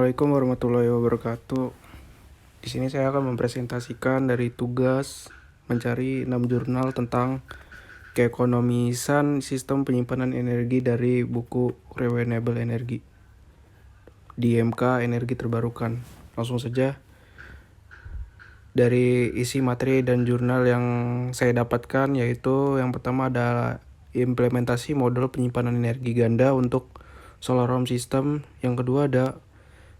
Assalamualaikum warahmatullahi wabarakatuh. Di sini saya akan mempresentasikan dari tugas mencari 6 jurnal tentang keekonomisan sistem penyimpanan energi dari buku Renewable Energy di MK Energi Terbarukan. Langsung saja, dari isi materi dan jurnal yang saya dapatkan yaitu yang pertama adalah implementasi model penyimpanan energi ganda untuk solar home system. Yang kedua ada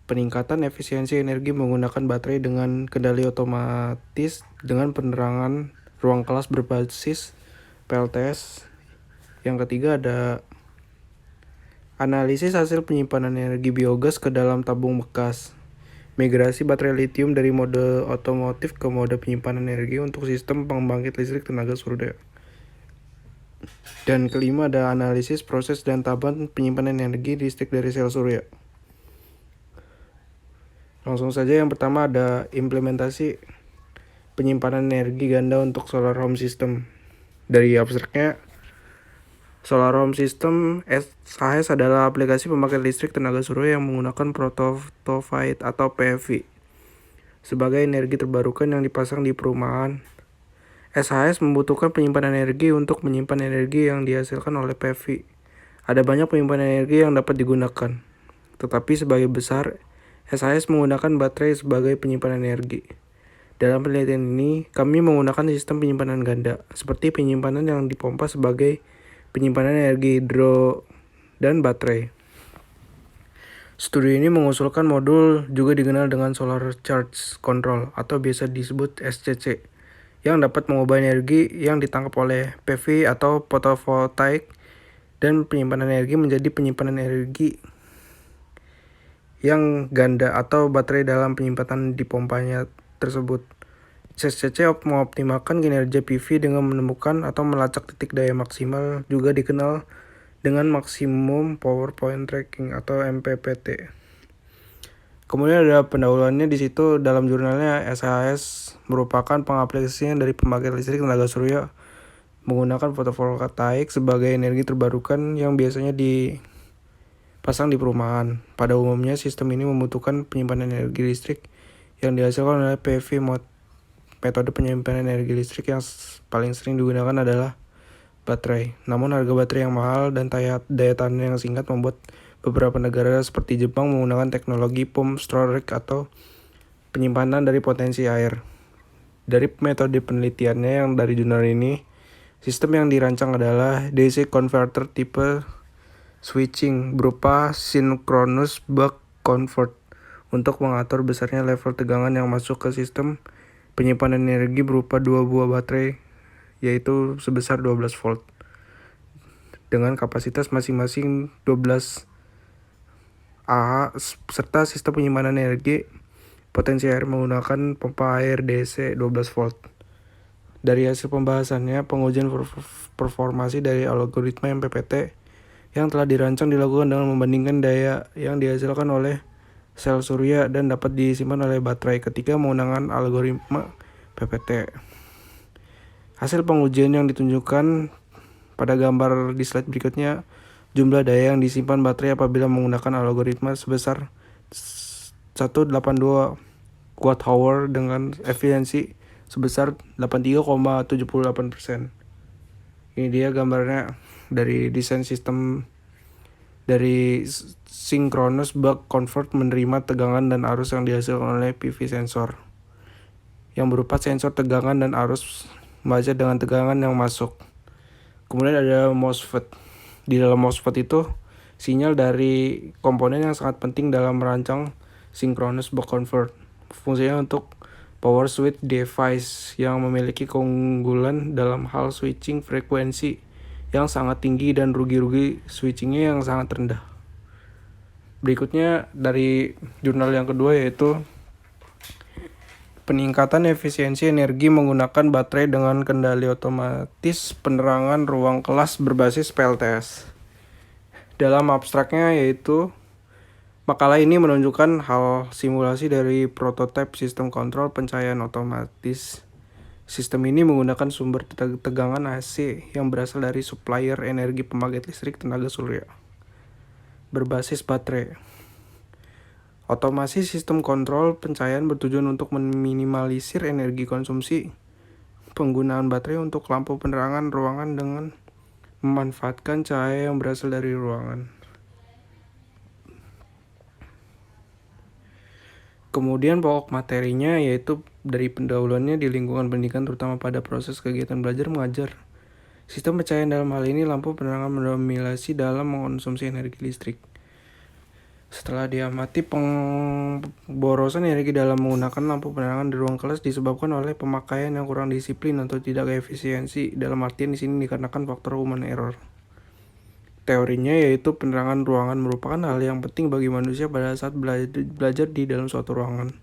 peningkatan efisiensi energi menggunakan baterai dengan kendali otomatis dengan penerangan ruang kelas berbasis PLTS. Yang ketiga ada analisis hasil penyimpanan energi biogas ke dalam tabung bekas. Migrasi baterai lithium dari mode otomotif ke mode penyimpanan energi untuk sistem pembangkit listrik tenaga surya. Dan kelima ada analisis proses dan tahapan penyimpanan energi listrik dari sel surya. Langsung saja, yang pertama ada implementasi penyimpanan energi ganda untuk solar home system. Dari abstraknya, solar home system SHS adalah aplikasi pembangkit listrik tenaga surya yang menggunakan photovoltaik atau PV sebagai energi terbarukan yang dipasang di perumahan. SHS membutuhkan penyimpanan energi untuk menyimpan energi yang dihasilkan oleh PV. Ada banyak penyimpanan energi yang dapat digunakan, tetapi sebagai besar SHS menggunakan baterai sebagai penyimpanan energi. Dalam penelitian ini, kami menggunakan sistem penyimpanan ganda, seperti penyimpanan yang dipompa sebagai penyimpanan energi hidro dan baterai. Studi ini mengusulkan modul juga dikenal dengan Solar Charge Control atau biasa disebut SCC, yang dapat mengubah energi yang ditangkap oleh PV atau fotovoltaik dan penyimpanan energi menjadi penyimpanan energi yang ganda atau baterai dalam penyimpanan di pompanya tersebut. SCC mengoptimalkan kinerja PV dengan menemukan atau melacak titik daya maksimal, juga dikenal dengan Maximum Power Point Tracking atau MPPT. Kemudian ada pendahuluannya di situ. Dalam jurnalnya, SHS merupakan pengaplikasian dari pembangkit listrik tenaga surya menggunakan fotovoltaik sebagai energi terbarukan yang biasanya dipasang di perumahan. Pada umumnya, sistem ini membutuhkan penyimpanan energi listrik yang dihasilkan oleh PV. Metode penyimpanan energi listrik yang paling sering digunakan adalah baterai. Namun harga baterai yang mahal dan daya tahan yang singkat membuat beberapa negara seperti Jepang menggunakan teknologi pumped storage atau penyimpanan dari potensi air. Dari metode penelitiannya yang dari jurnal ini, sistem yang dirancang adalah DC converter tipe switching berupa synchronous buck convert untuk mengatur besarnya level tegangan yang masuk ke sistem penyimpanan energi berupa dua buah baterai, yaitu sebesar 12 volt dengan kapasitas masing-masing 12 Ah serta sistem penyimpanan energi potensi air menggunakan pompa air DC 12 volt. Dari hasil pembahasannya, pengujian performasi dari algoritma MPPT yang telah dirancang dilakukan dengan membandingkan daya yang dihasilkan oleh sel surya dan dapat disimpan oleh baterai ketika menggunakan algoritma PPT. Hasil pengujian yang ditunjukkan pada gambar di slide berikutnya, jumlah daya yang disimpan baterai apabila menggunakan algoritma sebesar 182 watt-hour dengan efisiensi sebesar 83,78%. Ini dia gambarnya dari desain sistem dari synchronous buck convert menerima tegangan dan arus yang dihasilkan oleh PV sensor yang berupa sensor tegangan dan arus membaca dengan tegangan yang masuk. Kemudian ada MOSFET. Di dalam MOSFET itu sinyal dari komponen yang sangat penting dalam merancang synchronous buck convert. Fungsinya untuk power switch device yang memiliki keunggulan dalam hal switching frekuensi yang sangat tinggi dan rugi-rugi switchingnya yang sangat rendah. Berikutnya dari jurnal yang kedua yaitu peningkatan efisiensi energi menggunakan baterai dengan kendali otomatis penerangan ruang kelas berbasis PLTS. Dalam abstraknya yaitu makalah ini menunjukkan hal simulasi dari prototipe sistem kontrol pencahayaan otomatis. Sistem ini menggunakan sumber tegangan AC yang berasal dari supplier energi pembangkit listrik tenaga surya berbasis baterai. Otomasi sistem kontrol pencahayaan bertujuan untuk meminimalisir energi konsumsi penggunaan baterai untuk lampu penerangan ruangan dengan memanfaatkan cahaya yang berasal dari ruangan. Kemudian pokok materinya yaitu dari pendahuluannya di lingkungan pendidikan terutama pada proses kegiatan belajar mengajar. Sistem pencahayaan dalam hal ini lampu penerangan mendominasi dalam mengkonsumsi energi listrik. Setelah diamati, pemborosan energi dalam menggunakan lampu penerangan di ruang kelas disebabkan oleh pemakaian yang kurang disiplin atau tidak efisiensi. Dalam artian di sini dikarenakan faktor human error. Teorinya yaitu penerangan ruangan merupakan hal yang penting bagi manusia pada saat belajar di dalam suatu ruangan.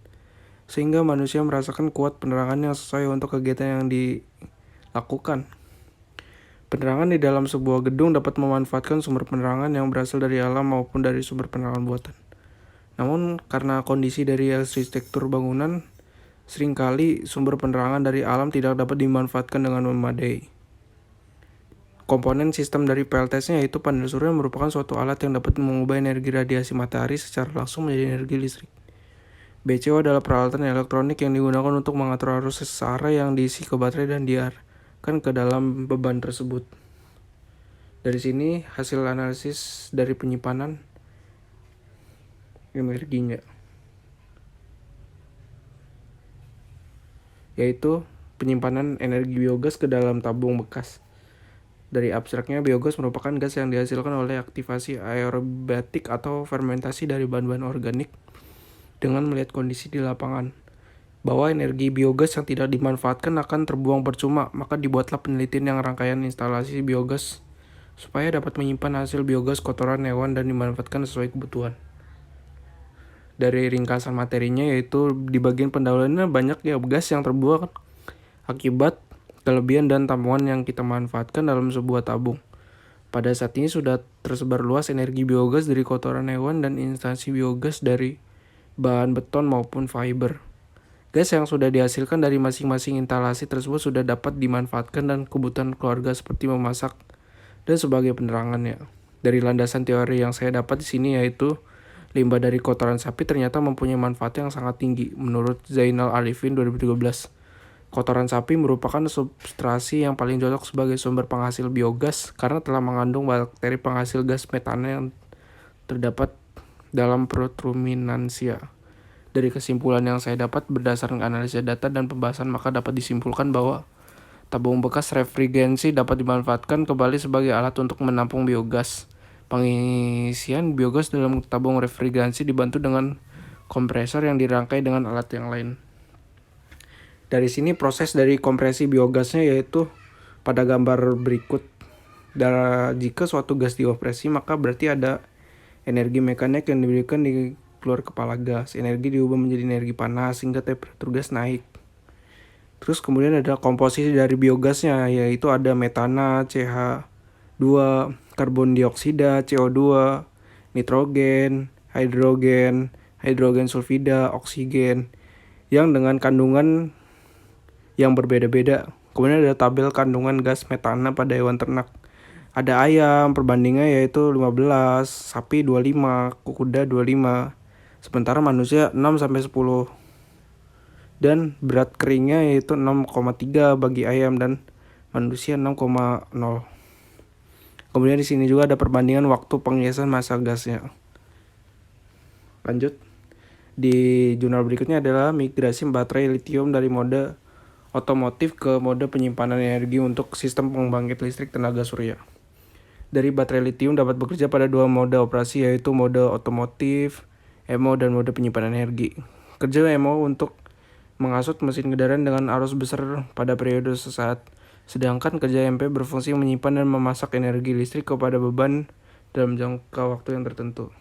Sehingga manusia merasakan kuat penerangan yang sesuai untuk kegiatan yang dilakukan. Penerangan di dalam sebuah gedung dapat memanfaatkan sumber penerangan yang berasal dari alam maupun dari sumber penerangan buatan. Namun karena kondisi dari arsitektur bangunan, seringkali sumber penerangan dari alam tidak dapat dimanfaatkan dengan memadai. Komponen sistem dari PLTS-nya yaitu panel surya merupakan suatu alat yang dapat mengubah energi radiasi matahari secara langsung menjadi energi listrik. BCO adalah peralatan elektronik yang digunakan untuk mengatur arus searah yang diisi ke baterai dan diarahkan ke dalam beban tersebut. Dari sini hasil analisis dari penyimpanan energinya, yaitu penyimpanan energi biogas ke dalam tabung bekas. Dari abstraknya, biogas merupakan gas yang dihasilkan oleh aktivasi aerobatik atau fermentasi dari bahan-bahan organik. Dengan melihat kondisi di lapangan bahwa energi biogas yang tidak dimanfaatkan akan terbuang percuma, maka dibuatlah penelitian yang rangkaian instalasi biogas supaya dapat menyimpan hasil biogas kotoran hewan dan dimanfaatkan sesuai kebutuhan. Dari ringkasan materinya yaitu di bagian pendahuluannya banyak ya gas yang terbuang akibat kelebihan dan tampungan yang kita manfaatkan dalam sebuah tabung. Pada saat ini sudah tersebar luas energi biogas dari kotoran hewan dan instansi biogas dari bahan beton maupun fiber. Gas yang sudah dihasilkan dari masing-masing instalasi tersebut sudah dapat dimanfaatkan dan kebutuhan keluarga seperti memasak dan sebagai penerangannya. Dari landasan teori yang saya dapat di sini yaitu limbah dari kotoran sapi ternyata mempunyai manfaat yang sangat tinggi. Menurut Zainal Arifin 2013, kotoran sapi merupakan substrasi yang paling cocok sebagai sumber penghasil biogas karena telah mengandung bakteri penghasil gas metana yang terdapat dalam perut ruminansia. Dari kesimpulan yang saya dapat berdasarkan analisis data dan pembahasan, maka dapat disimpulkan bahwa tabung bekas refrigerasi dapat dimanfaatkan kembali sebagai alat untuk menampung biogas. Pengisian biogas dalam tabung refrigerasi dibantu dengan kompresor yang dirangkai dengan alat yang lain. Dari sini proses dari kompresi biogasnya yaitu pada gambar berikut. Jika suatu gas diopresi, maka berarti ada energi mekanik yang diberikan di keluar kepala gas. Energi diubah menjadi energi panas sehingga temperatur gas naik. Terus kemudian ada komposisi dari biogasnya yaitu ada metana, CH2, karbon dioksida, CO2, nitrogen, hidrogen sulfida, oksigen yang dengan kandungan yang berbeda-beda. Kemudian ada tabel kandungan gas metana pada hewan ternak. Ada ayam, perbandingannya yaitu 15, sapi 25, kuda 25. Sementara manusia 6-10. Dan berat keringnya yaitu 6,3 bagi ayam dan manusia 6,0. Kemudian di sini juga ada perbandingan waktu pengisian massa gasnya. Lanjut. Di jurnal berikutnya adalah migrasi baterai lithium dari mode otomotif ke mode penyimpanan energi untuk sistem pembangkit listrik tenaga surya. Dari baterai lithium dapat bekerja pada dua mode operasi yaitu mode otomotif, MO, dan mode penyimpanan energi. Kerja MO untuk mengasut mesin kendaraan dengan arus besar pada periode sesaat, sedangkan kerja MP berfungsi menyimpan dan memasak energi listrik kepada beban dalam jangka waktu yang tertentu.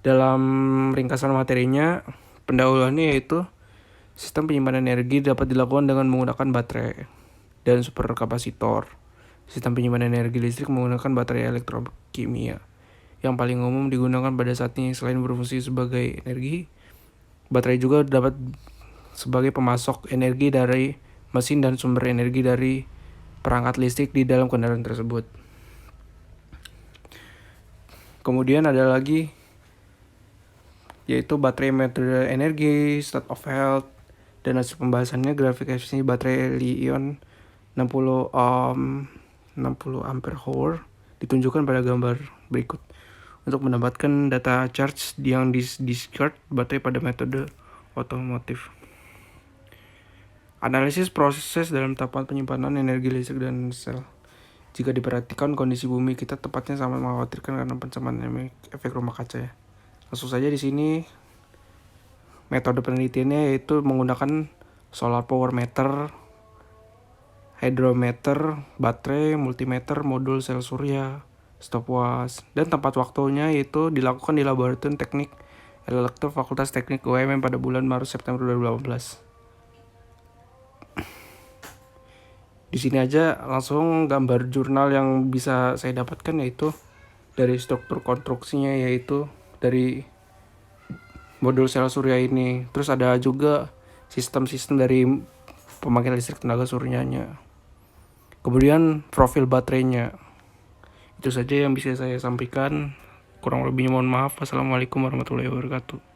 Dalam ringkasan materinya, pendahuluannya yaitu sistem penyimpanan energi dapat dilakukan dengan menggunakan baterai dan superkapasitor. Sistem penyimpanan energi listrik menggunakan baterai elektrokimia. Yang paling umum digunakan pada saat ini selain berfungsi sebagai energi, baterai juga dapat sebagai pemasok energi dari mesin dan sumber energi dari perangkat listrik di dalam kendaraan tersebut. Kemudian ada lagi yaitu baterai metode energi, state of health, dan hasil pembahasannya grafik efisiensi baterai Li-ion 60 ampere hour ditunjukkan pada gambar berikut. Untuk mendapatkan data charge yang discharge baterai pada metode otomotif. Analisis proses dalam tahapan penyimpanan energi listrik dan sel. Jika diperhatikan kondisi bumi kita tepatnya sangat mengkhawatirkan karena pencemaran efek rumah kaca ya. Langsung saja di sini metode penelitiannya yaitu menggunakan solar power meter, hydrometer, baterai, multimeter, modul sel surya, stopwatch, dan tempat waktunya yaitu dilakukan di Laboratorium Teknik Elektro Fakultas Teknik UMM pada bulan Maret September 2018. Di sini aja langsung gambar jurnal yang bisa saya dapatkan yaitu dari struktur konstruksinya, yaitu dari modul sel surya ini. Terus ada juga sistem-sistem dari pembangkit listrik tenaga suryanya. Kemudian profil baterainya. Itu saja yang bisa saya sampaikan. Kurang lebihnya mohon maaf. Wassalamualaikum warahmatullahi wabarakatuh.